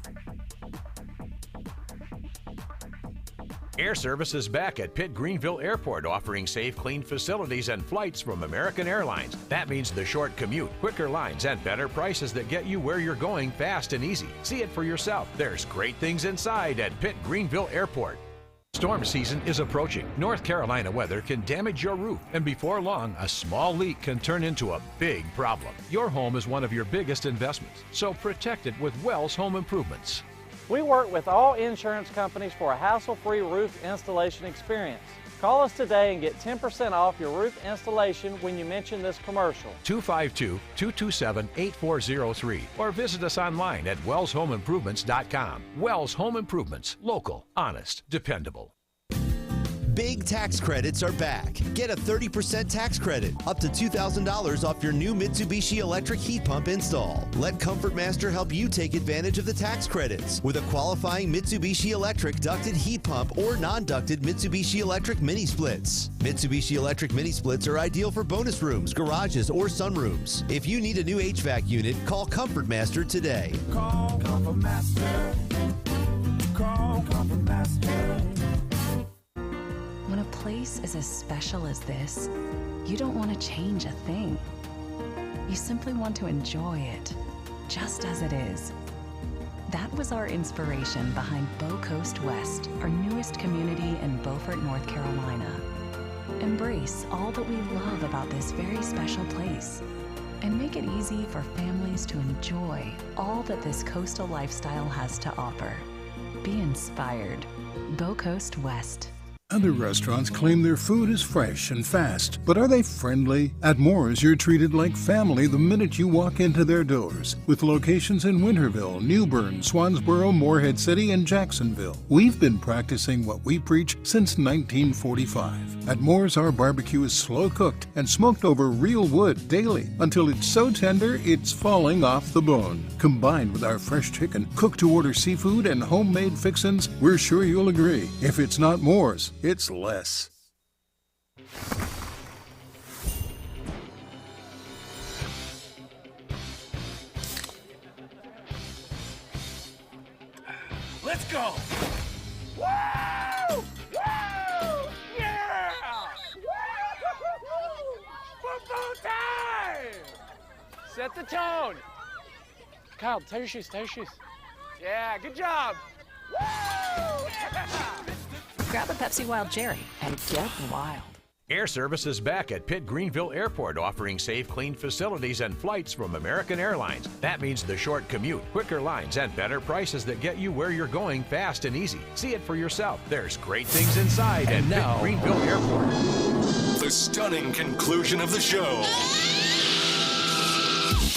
Air Service is back at Pitt Greenville Airport, offering safe, clean facilities and flights from American Airlines. That means the short commute, quicker lines, and better prices that get you where you're going fast and easy. See it for yourself. There's great things inside at Pitt Greenville Airport. Storm season is approaching. North Carolina weather can damage your roof, and before long, a small leak can turn into a big problem. Your home is one of your biggest investments, so protect it with Wells Home Improvements. We work with all insurance companies for a hassle-free roof installation experience. Call us today and get 10% off your roof installation when you mention this commercial. 252-227-8403 or visit us online at wellshomeimprovements.com. Wells Home Improvements. Local, honest, dependable. Big tax credits are back. Get a 30% tax credit, up to $2,000 off your new Mitsubishi electric heat pump install. Let Comfort Master help you take advantage of the tax credits with a qualifying Mitsubishi electric ducted heat pump or non-ducted Mitsubishi electric mini splits. Mitsubishi electric mini splits are ideal for bonus rooms, garages, or sunrooms. If you need a new HVAC unit, call Comfort Master today. Call Comfort Master. Call Comfort Master. When a place is as special as this, you don't want to change a thing. You simply want to enjoy it, just as it is. That was our inspiration behind Bow Coast West, our newest community in Beaufort, North Carolina. Embrace all that we love about this very special place and make it easy for families to enjoy all that this coastal lifestyle has to offer. Be inspired. Bow Coast West. Other restaurants claim their food is fresh and fast, but are they friendly? At Moore's, you're treated like family the minute you walk into their doors. With locations in Winterville, New Bern, Swansboro, Morehead City, and Jacksonville. We've been practicing what we preach since 1945. At Moore's, our barbecue is slow cooked and smoked over real wood daily until it's so tender it's falling off the bone. Combined with our fresh chicken, cooked-to-order seafood, and homemade fixins, we're sure you'll agree. If it's not Moore's, it's less. Let's go. Woo! Woo! Yeah! Football time! Set the tone. Kyle, tie your shoes, tie your shoes. Yeah, good job. Woo! Yeah! Grab a Pepsi Wild Cherry and get wild. Air Service is back at Pitt Greenville Airport, offering safe, clean facilities and flights from American Airlines. That means the short commute, quicker lines, and better prices that get you where you're going fast and easy. See it for yourself. There's great things inside at Pitt Greenville Airport. The stunning conclusion of the show.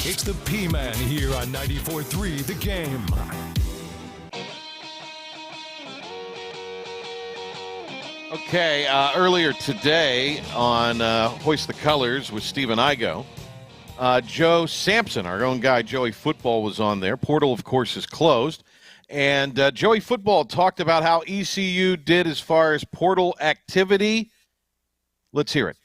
It's the P-Man here on 94.3 The Game. Okay, earlier today on Hoist the Colors with Stephen Igo, Joe Sampson, our own guy, Joey Football, was on there. Portal, of course, is closed. And Joey Football talked about how ECU did as far as portal activity. Let's hear it.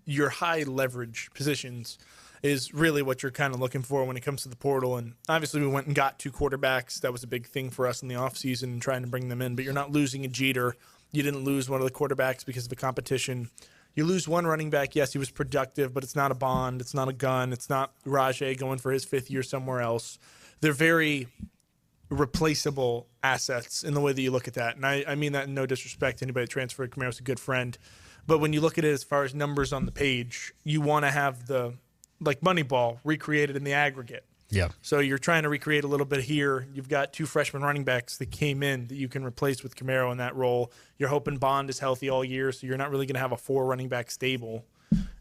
Your high leverage positions is really what you're kind of looking for when it comes to the portal. And obviously we went and got 2 quarterbacks. That was a big thing for us in the offseason, trying to bring them in. But you're not losing a Jeter. You didn't lose one of the quarterbacks because of the competition. You lose one running back. Yes, he was productive, but it's not a Bond. It's not a gun. It's not Rajay going for his 5th year somewhere else. They're very replaceable assets in the way that you look at that. And I mean that in no disrespect to anybody that transferred. Camaro's a good friend. But when you look at it as far as numbers on the page, you want to have the, like Moneyball, recreated in the aggregate. Yeah. So you're trying to recreate a little bit here. You've got 2 freshman running backs that came in that you can replace with Camaro in that role. You're hoping Bond is healthy all year, so you're not really going to have a 4 running back stable.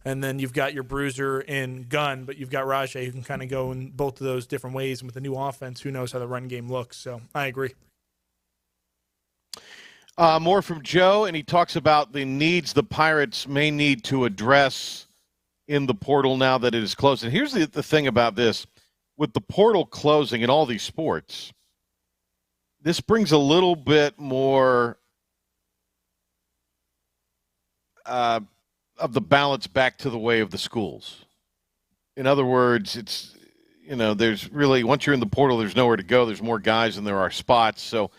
And then you've got your bruiser and gun, but you've got Rajay who can kind of go in both of those different ways. And with the new offense, who knows how the run game looks. So I agree. More from Joe, and he talks about the needs the Pirates may need to address in the portal now that it is closed. And here's the thing about this. With the portal closing in all these sports, this brings a little bit more of the balance back to the way of the schools. In other words, it's, there's really, once you're in the portal, there's nowhere to go. There's more guys than there are spots. So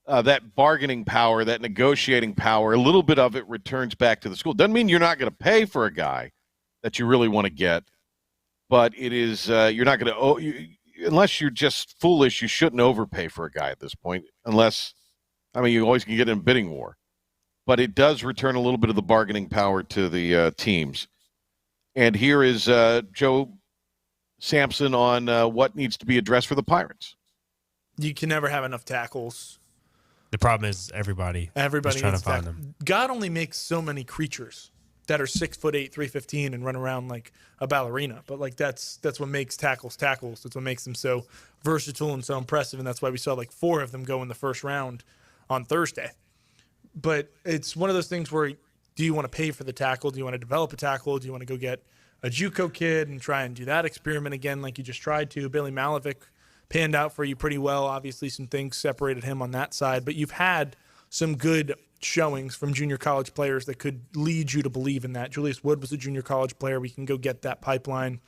that bargaining power, that negotiating power, a little bit of it returns back to the school. Doesn't mean you're not going to pay for a guy that you really want to get. But it is you're not going to unless you're just foolish. You shouldn't overpay for a guy at this point, unless you always can get in a bidding war. But it does return a little bit of the bargaining power to the teams. And here is Joe Sampson on what needs to be addressed for the Pirates. you can never have enough tackles. The problem is everybody is trying to find them. God only makes so many creatures that are 6'8", 315, and run around like a ballerina. But like that's what makes tackles. That's what makes them so versatile and so impressive. And that's why we saw like 4 of them go in the first round on Thursday. But it's one of those things where, do you want to pay for the tackle? Do you want to develop a tackle? Do you want to go get a JUCO kid and try and do that experiment again like you just tried to? Billy Malovic panned out for you pretty well. Obviously, some things separated him on that side. But you've had some good showings from junior college players that could lead you to believe in that. Julius Wood was a junior college player. We can go get that pipeline.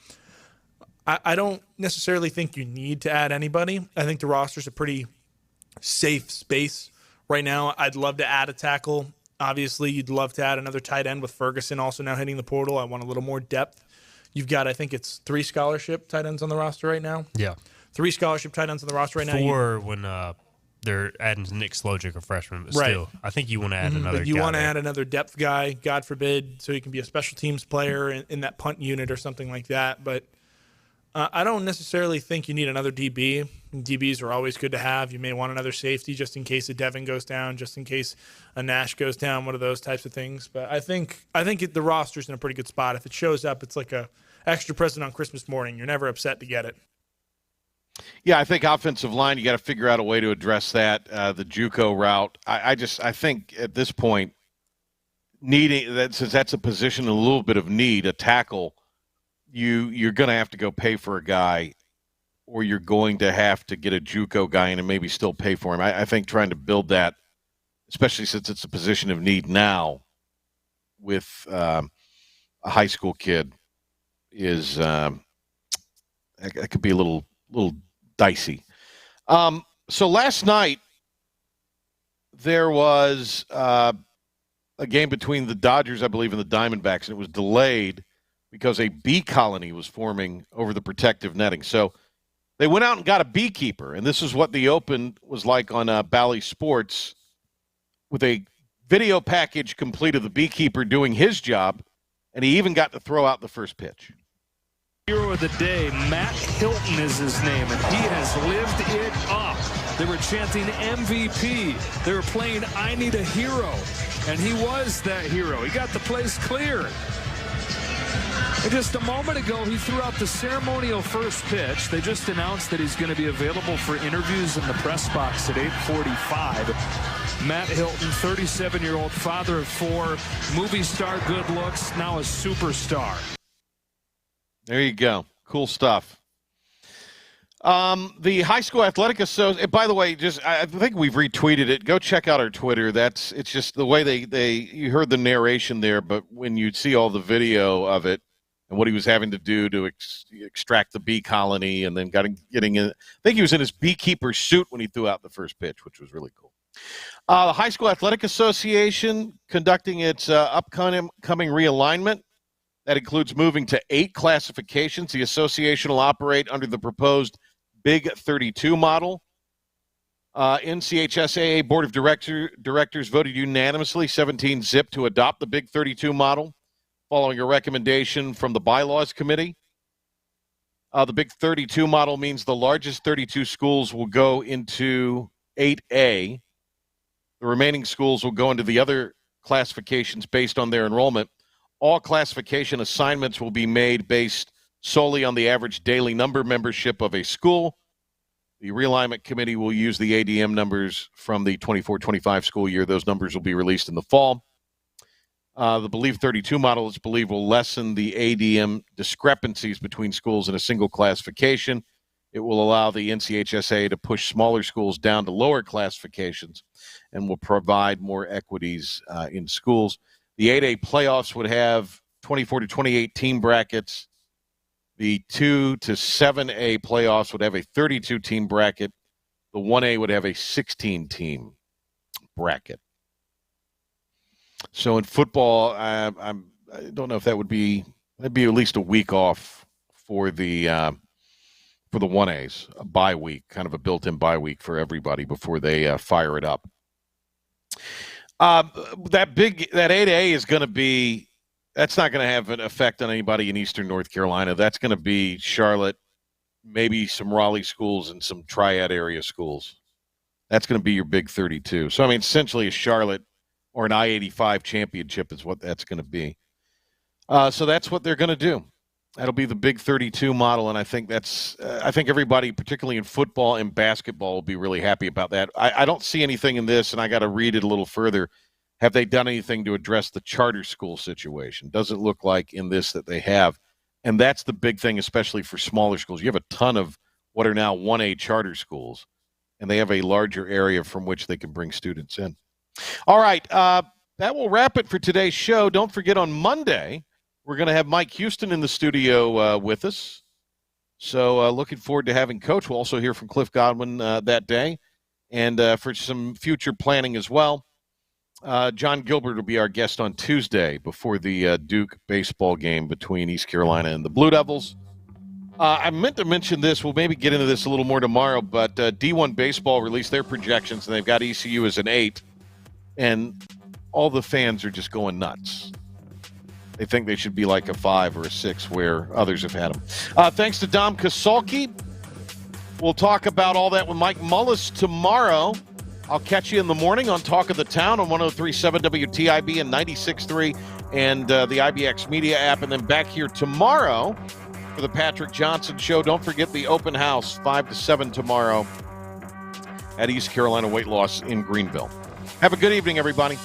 I don't necessarily think you need to add anybody. I think the roster's a pretty safe space right now. I'd love to add a tackle. Obviously, you'd love to add another tight end with Ferguson also now hitting the portal. I want a little more depth. You've got, I think it's 3 scholarship tight ends on the roster right now. Yeah. 3 scholarship tight ends on the roster right now. 4 when they're adding Nick Slojic, a freshman. But still, I think you want to add another guy. You want to add another depth guy, God forbid, so he can be a special teams player in that punt unit or something like that. But I don't necessarily think you need another DB. DBs are always good to have. You may want another safety just in case a Devin goes down, just in case a Nash goes down, one of those types of things. But I think the roster's in a pretty good spot. If it shows up, it's like a extra present on Christmas morning. You're never upset to get it. Yeah, I think offensive line, you got to figure out a way to address that. The JUCO route, I think at this point, needing that, since that's a position, a little bit of need, a tackle, you're going to have to go pay for a guy, or you're going to have to get a JUCO guy in and maybe still pay for him. I think trying to build that, especially since it's a position of need now with a high school kid, is it could be a little dicey. So last night there was a game between the Dodgers, I believe, and the Diamondbacks, and it was delayed because a bee colony was forming over the protective netting. So they went out and got a beekeeper, and this is what the Open was like on Bally Sports, with a video package complete of the beekeeper doing his job, and he even got to throw out the first pitch. Hero of the day, Matt Hilton is his name, and he has lived it up. They were chanting MVP. They were playing I Need a Hero, and he was that hero. He got the place clear. And just a moment ago, he threw out the ceremonial first pitch. They just announced that he's going to be available for interviews in the press box at 8:45. Matt Hilton, 37-year-old, father of 4, movie star, good looks, now a superstar. There you go. Cool stuff. The High School Athletic Association, by the way, I think we've retweeted it. Go check out our Twitter. It's just the way you heard the narration there, but when you see all the video of it and what he was having to do to extract the bee colony, and then getting in, I think he was in his beekeeper suit when he threw out the first pitch, which was really cool. The High School Athletic Association conducting its upcoming realignment. That includes moving to 8 classifications. The association will operate under the proposed Big 32 model. NCHSAA Board of Directors voted unanimously, 17-0, to adopt the Big 32 model, following a recommendation from the Bylaws Committee. The Big 32 model means the largest 32 schools will go into 8A. The remaining schools will go into the other classifications based on their enrollment. All classification assignments will be made based solely on the average daily number membership of a school. The realignment committee will use the ADM numbers from the 24-25 school year. Those numbers will be released in the fall. The Believe 32 model is believed will lessen the ADM discrepancies between schools in a single classification. It will allow the NCHSAA to push smaller schools down to lower classifications and will provide more equities in schools. The 8A playoffs would have 24 to 28 team brackets. The 2 to 7A playoffs would have a 32-team bracket. The 1A would have a 16-team bracket. So in football, I don't know if that'd be at least a week off for the 1As, a bye week, kind of a built-in bye week for everybody before they fire it up. That 8A is going to be, that's not going to have an effect on anybody in Eastern North Carolina. That's going to be Charlotte, maybe some Raleigh schools and some Triad area schools. That's going to be your big 32. So, I mean, essentially a Charlotte or an I-85 championship is what that's going to be. So that's what they're going to do. That'll be the big 32 model, and I think I think everybody, particularly in football and basketball, will be really happy about that. I don't see anything in this, and I got to read it a little further. Have they done anything to address the charter school situation? Doesn't look like in this that they have. And that's the big thing, especially for smaller schools. You have a ton of what are now 1A charter schools, and they have a larger area from which they can bring students in. All right, that will wrap it for today's show. Don't forget, on Monday, we're going to have Mike Houston in the studio with us. So looking forward to having Coach. We'll also hear from Cliff Godwin that day, and for some future planning as well. John Gilbert will be our guest on Tuesday before the Duke baseball game between East Carolina and the Blue Devils. I meant to mention this. We'll maybe get into this a little more tomorrow, but D1 Baseball released their projections, and they've got ECU as an 8, and all the fans are just going nuts. They think they should be like a 5 or a 6 where others have had them. Thanks to Dom Kasalki. We'll talk about all that with Mike Mullis tomorrow. I'll catch you in the morning on Talk of the Town on 103.7 WTIB and 96.3 and the IBX Media app. And then back here tomorrow for the Patrick Johnson Show. Don't forget the open house, 5 to 7 tomorrow at East Carolina Weight Loss in Greenville. Have a good evening, everybody.